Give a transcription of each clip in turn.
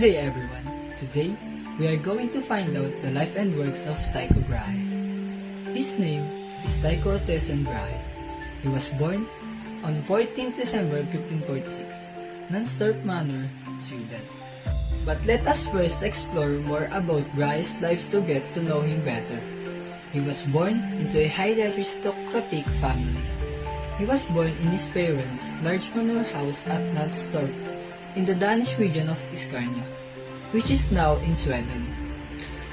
day everyone. Today, we are going to find out the life and works of Tycho Brahe. His name is Tycho Brahe. He was born on 14th December 1546, Nanstorp Manor, Sweden. But let us first explore more about Brahe's life to get to know him better. He was born into a highly aristocratic family. He was born in his parents' large manor house at Nanstorp in the Danish region of Scania, which is now in Sweden.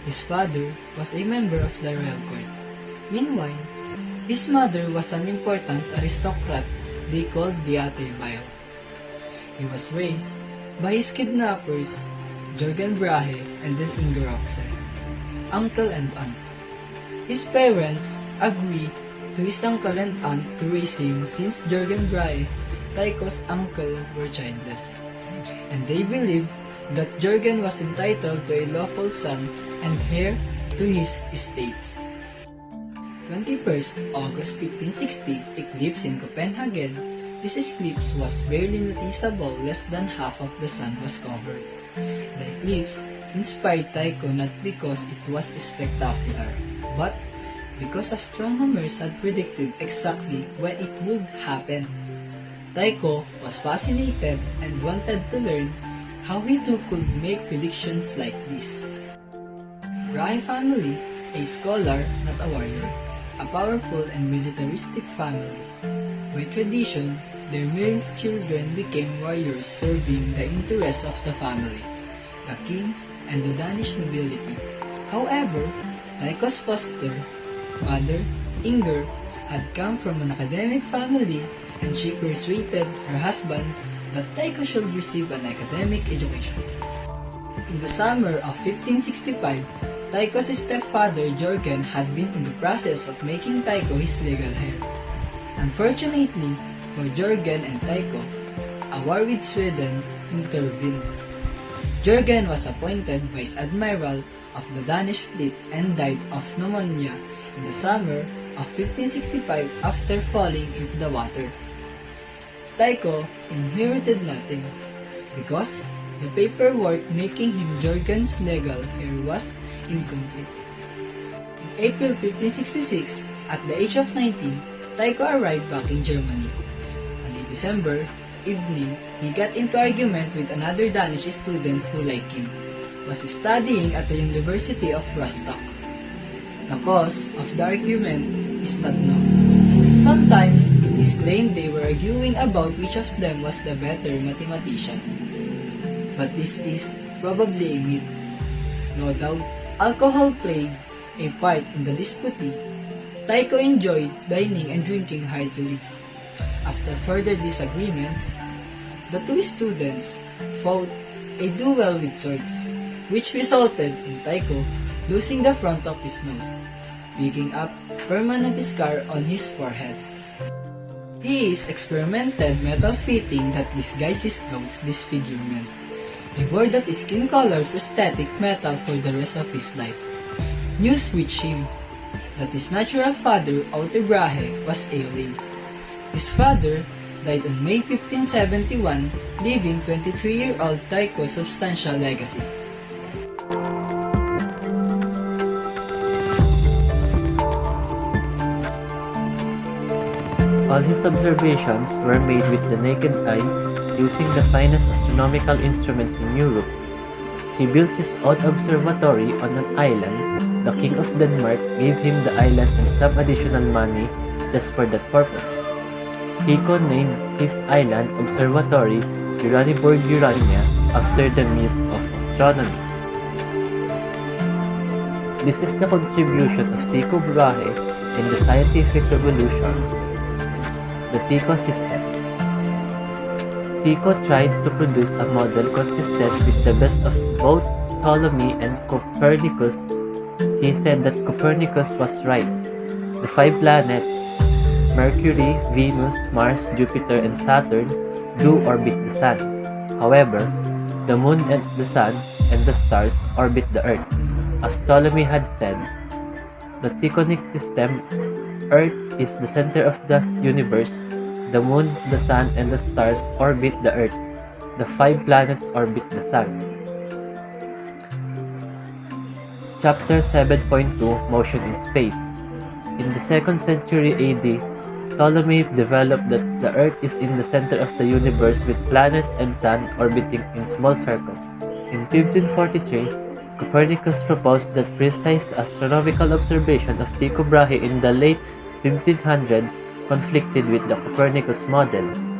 His father was a member of the royal court. Meanwhile, his mother was an important aristocrat they called Beate Bile. He was raised by his kidnappers, Jürgen Brahe and then Inger Oxe, uncle and aunt. His parents agreed to his uncle and aunt to raise him since Jürgen Brahe, Tycho's uncle, were childless, and they believed that Jürgen was entitled to a lawful son and heir to his estates. 21st August 1560 eclipse in Copenhagen. This eclipse was barely noticeable, less than half of the sun was covered. The eclipse inspired Tycho not because it was spectacular, but because astronomers had predicted exactly when it would happen. Tycho was fascinated and wanted to learn how he too could make predictions like this. Brahe family, a scholar, not a warrior, a powerful and militaristic family. By tradition, their male children became warriors serving the interests of the family, the king, and the Danish nobility. However, Tycho's foster mother, Inger, had come from an academic family, and she persuaded her husband that Tycho should receive an academic education. In the summer of 1565, Tycho's stepfather Jürgen had been in the process of making Tycho his legal heir. Unfortunately for Jürgen and Tycho, a war with Sweden intervened. Jürgen was appointed vice admiral of the Danish fleet and died of pneumonia in the summer of 1565 after falling into the water. Tycho inherited nothing because the paperwork making him Jürgen's legal heir was incomplete. In April 1566, at the age of 19, Tycho arrived back in Germany. On a December evening, he got into argument with another Danish student who, like him, was studying at the University of Rostock. The cause of the argument is not known. Sometimes it is claimed they were arguing about which of them was the better mathematician. But this is probably a myth. No doubt, alcohol played a part in the dispute. Tycho enjoyed dining and drinking heartily. After further disagreements, the two students fought a duel with swords, which resulted in Tycho losing the front of his nose, picking up permanent scar on his forehead. He is experimented metal fitting that disguises nose disfigurement. He wore that skin color prosthetic metal for the rest of his life. News reached him that his natural father, Otto Brahe, was ailing. His father died on May 1571, leaving 23-year-old Tycho substantial legacy. All his observations were made with the naked eye, using the finest astronomical instruments in Europe. He built his own observatory on an island. The King of Denmark gave him the island and some additional money just for that purpose. Tycho named his island observatory Uraniborg Urania after the muse of astronomy. This is the contribution of Tycho Brahe in the scientific revolution. The Tycho system. Tycho tried to produce a model consistent with the best of both Ptolemy and Copernicus. He said that Copernicus was right. The 5 planets, Mercury, Venus, Mars, Jupiter, and Saturn, do orbit the Sun. However, the Moon and the Sun and the stars orbit the Earth. As Ptolemy had said, the Tychonic system, Earth is the center of the universe. The Moon, the Sun, and the stars orbit the Earth. The 5 planets orbit the Sun. Chapter 7.2 Motion in Space. In the 2nd century AD, Ptolemy developed that the Earth is in the center of the universe with planets and sun orbiting in small circles. In 1543, Copernicus proposed that precise astronomical observation of Tycho Brahe in the late 1500s conflicted with the Copernicus model.